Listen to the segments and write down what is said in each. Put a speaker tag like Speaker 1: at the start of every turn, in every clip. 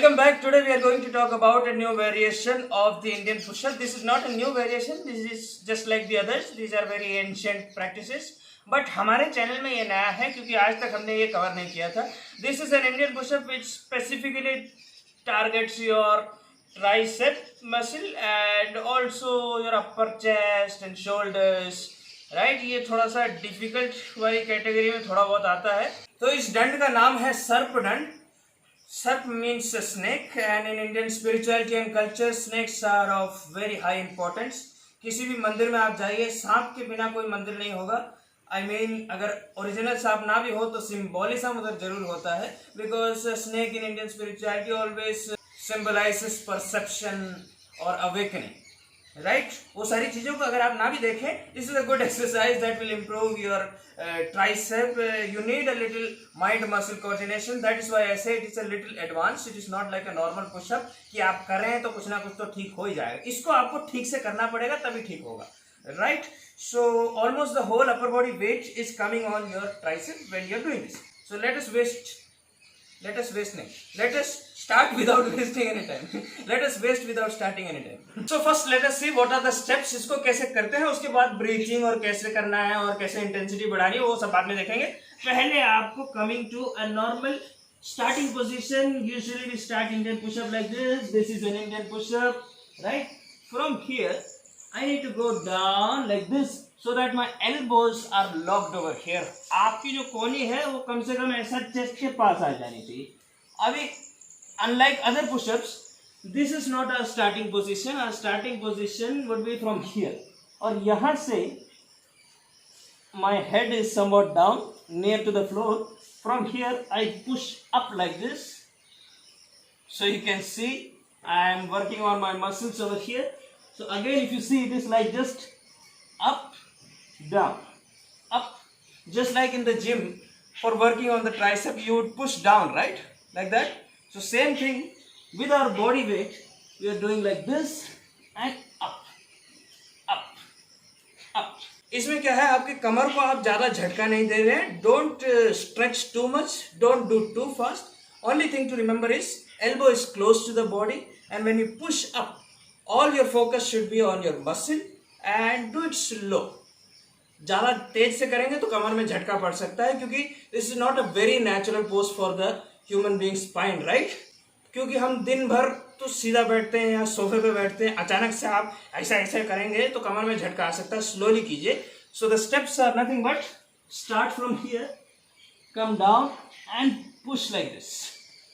Speaker 1: Welcome back. Today we are going to talk about a new variation of the Indian push-up. This is not a new variation. This is just like the others. These are very ancient practices. But हमारे channel में ये नया है क्योंकि आज तक हमने ये कवर नहीं किया था. This is an Indian push-up which specifically targets your tricep muscle and also your upper chest and shoulders. Right ये थोड़ा सा डिफिकल्ट वाली कैटेगरी में थोड़ा बहुत आता है. तो इस दंड का नाम है सर्प दंड. Sarp means a snake and in Indian spirituality and culture snakes are of very high importance. किसी भी मंदिर में आप जाइए सांप के बिना कोई मंदिर नहीं होगा. I mean अगर ओरिजिनल सांप ना भी हो तो सिम्बोलिज्म उधर जरूर होता है because snake in Indian spirituality always symbolizes perception or awakening. Right वो सारी चीजों को अगर आप ना भी देखें this is a good exercise that will improve your tricep. You need a little mind muscle coordination. That is why I say it is a little advance. It is not like a normal pushup कि आप कर रहे हैं तो कुछ ना कुछ तो ठीक हो ही जाएगा. इसको आपको ठीक से करना पड़ेगा तभी ठीक होगा. Right so almost the whole upper body weight is coming on your tricep when you are doing this. So let us start without wasting any time. Let us waste without starting any time. So first let us see what are the steps. इसको कैसे करते हैं उसके बाद breathing और कैसे करना है और कैसे इंटेंसिटी बढ़ानी है वो सब बाद में देखेंगे. पहले आपको coming to a normal starting position. Usually we start Indian push-up like this. This is an Indian push-up, right? From here I need to go down like this so that my elbows are locked over here. आपकी जो कोहनी है वो कम से कम ऐसा chest के पास आ जानी चाहिए. अभी unlike other push-ups, this is not our starting position. Our starting position would be from here. और यहाँ से my head is somewhat down near to the floor. From here I push up like this. So you can see I am working on my muscles over here. So again if you see it is like just up, down, up. Just like in the gym for working on the tricep you would push down, right? Like that. So same thing with our body weight. We are doing like this and up, up, up. इसमें क्या है आपके कमर को आप ज़्यादा झटका नहीं दे रहे हैं. Don't stretch too much. Don't do too fast. Only thing to remember is elbow is close to the body and when you push up all your focus should be on your muscle and do it slow. ज़्यादा तेज से करेंगे तो कमर में झटका पड़ सकता है क्योंकि this is not a very natural pose for the human being spine. Right क्योंकि हम दिन भर तो सीधा बैठते हैं या सोफे पे बैठते हैं. अचानक से आप ऐसा ऐसा करेंगे तो कमर में झटका आ सकता है. स्लोली कीजिए. So the steps are nothing but start from here, come down and push like this,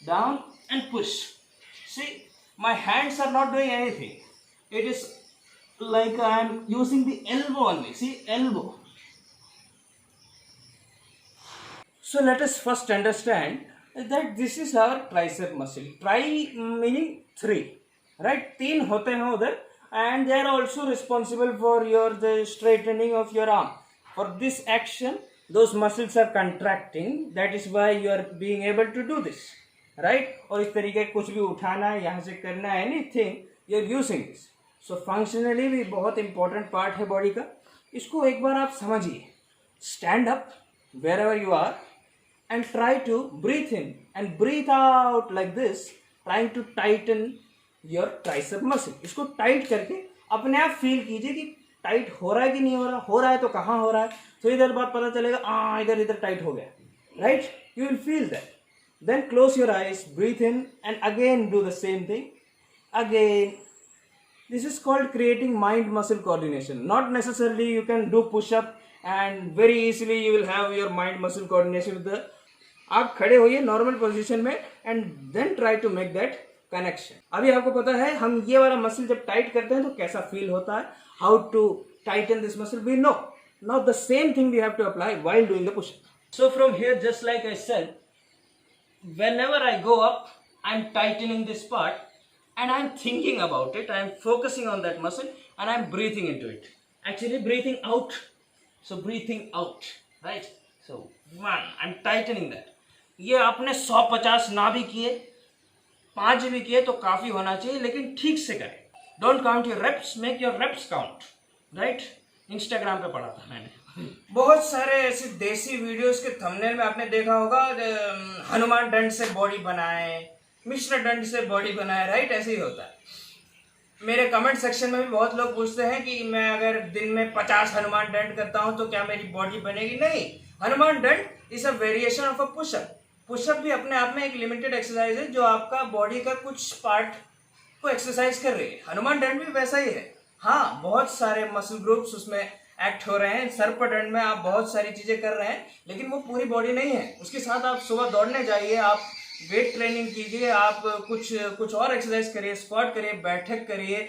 Speaker 1: down and push. See my hands are not doing anything. It is like I am using the elbow only. See, elbow. So let us first understand that this is our tricep muscle. Tri meaning three, right? तीन होते हैं उधर and they are also responsible for the straightening of your arm. For this action, those muscles are contracting. That is why you are being able to do this, right? और इस तरीके कुछ भी उठाना है यहाँ से करना है anything, you are using this. So functionally भी बहुत इंपॉर्टेंट पार्ट है बॉडी का. इसको एक बार आप समझिए. Stand up wherever you are and try to breathe in and breathe out like this, trying to tighten your tricep muscle. इसको टाइट करके अपने आप फील कीजिए कि टाइट हो रहा है कि नहीं हो रहा. हो रहा है तो कहाँ हो रहा है. थोड़ी देर बाद पता चलेगा इधर इधर टाइट हो गया. Right you will feel that. Then close your eyes, breathe in and again do the same thing again. This is called creating mind muscle coordination. Not necessarily you can do push up and very easily you will have your mind muscle coordination with the. आप खड़े होइए normal position में and then try to make that connection. अभी आपको पता है हम ये वाला मसल जब टाइट करते हैं तो कैसा फील होता है. How to tighten this muscle we know. Now the same thing we have to apply while doing the push up. So from here just like I said, whenever I go up I'm tightening this part. And I'm thinking about it, I'm focusing on that muscle and I'm breathing into it. Actually breathing out. So breathing out, right? So one, I'm tightening that. ये आपने 150 ना भी किए 5 भी किए तो काफ़ी होना चाहिए लेकिन ठीक से करें. Don't count your reps, make your reps count. Right? Instagram पे पढ़ा था मैंने. बहुत सारे ऐसे देसी वीडियोस के थंबनेल में आपने देखा होगा हनुमान दंड से बॉडी बनाए मिश्र दंड से बॉडी बनाए, राइट? ऐसे ही होता है। मेरे कमेंट सेक्शन में भी बहुत लोग पूछते हैं कि मैं अगर दिन में 50 हनुमान दंड करता हूं तो क्या मेरी बॉडी बनेगी? नहीं, Hanuman dand is a variation of a pushup. Pushup भी अपने आप में एक लिमिटेड एक्सरसाइज है जो आपका बॉडी का कुछ पार्ट को एक्सरसाइज कर रही है। हनुमान दंड भी वैसा ही है। हाँ, बहुत सारे मसल ग्रुप्स उसमें एक्ट हो रहे हैं। सर्प दंड में आप बहुत सारी चीजें कर रहे हैं, लेकिन वो पूरी बॉडी नहीं है। उसके साथ आप सुबह दौड़ने जाइए, आप वेट ट्रेनिंग कीजिए, आप कुछ और एक्सरसाइज करिए, स्क्वाट करिए, बैठक करिए,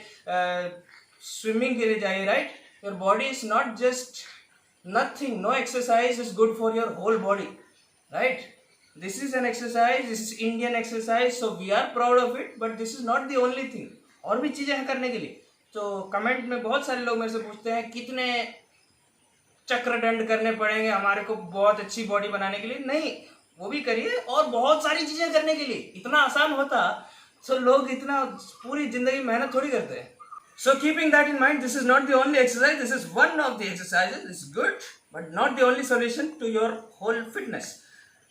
Speaker 1: स्विमिंग के लिए जाइए, right? Your body is not just nothing, no exercise is good for your whole body, right? This is an exercise, this is Indian exercise, so we are proud of it, but this is not the only thing. और भी चीजें हैं करने के लिए। तो comment में बहुत सारे लोग मेरे से पूछते हैं कितने चक्र दंड करने पड़ेंगे हमारे को बहुत अच्छी बॉडी बनाने के लिए? नहीं, वो भी करिए और बहुत सारी चीजें करने के लिए। इतना आसान होता तो लोग इतना पूरी जिंदगी मेहनत थोड़ी करते हैं। So keeping that in mind, this is not the only exercise, this is one of the exercises, this is good but not the only solution to your whole fitness.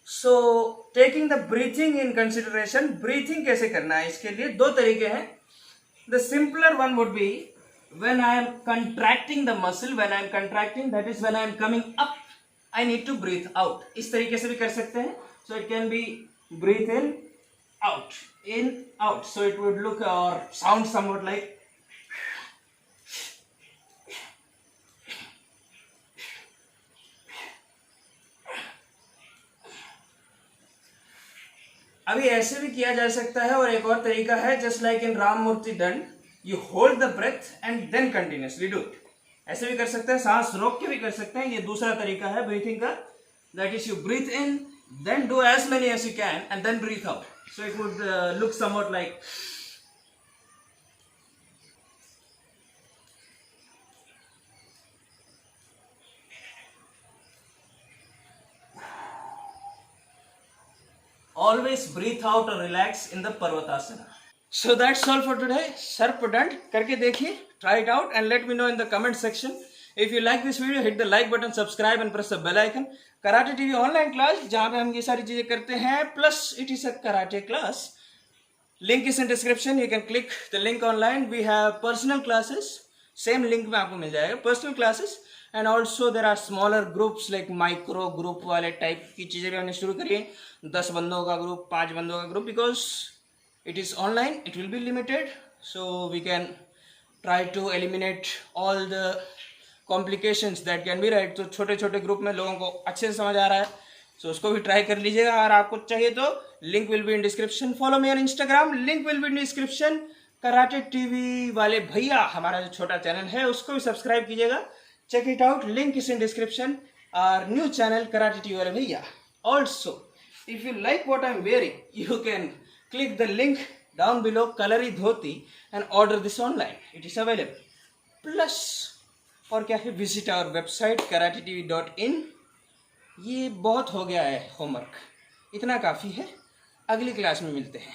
Speaker 1: So taking the breathing in consideration, breathing कैसे करना है इसके लिए दो तरीके हैं। The simpler one would be when I am contracting the muscle, when I am contracting, that is when I am coming up, I need to breathe out. इस तरीके से भी कर सकते हैं. So it can be breathe in, out. So it would look or sound somewhat like अभी ऐसे भी किया जा सकता है. और एक और तरीका है, just like in Ram Murthy dand, you hold the breath and then continuously do it. ऐसे भी कर सकते हैं, सांस रोक के भी कर सकते हैं. ये दूसरा तरीका है ब्रीथिंग का, that is you breathe in, then do as many as you can and then breathe out. So it would look somewhat like always breathe out or relax in the Parvatasana. So that's all for today. Sarp Dand करके देखिए, try it out and let me know in the comment section. If you like this video, hit the like button, subscribe and press the bell icon. Karate TV online class, जहाँ पे हम ये सारी चीजें करते हैं, plus it is a karate class. Link is in description. You can click the link online. We have personal classes. Same link में आपको मिल जाएगा. Personal classes. And also there are smaller groups like micro group वाले type की चीज़ें भी हमने शुरू करी है. 10 बंदों का ग्रुप, 5 बंदों का group, because it is online, it will be limited. So we can try to eliminate all the complications that can be, right. तो छोटे छोटे ग्रुप में लोगों को अच्छे से समझ आ रहा है, सो उसको भी ट्राई कर लीजिएगा. अगर आपको चाहिए तो link will be in description. Follow me on Instagram, link will be in description. Karate TV वाले भैया, हमारा जो छोटा चैनल है उसको भी सब्सक्राइब कीजिएगा. Check it out. Link is in description. Our new channel Karate TV wale bhaiya. Also, if you like what I'm wearing, you can click the link down below, Kalari Dhoti, and order this online. It is available. Plus, और क्या है, visit our website karatetv.in. ये बहुत हो गया है homework, इतना काफ़ी है. अगली क्लास में मिलते हैं.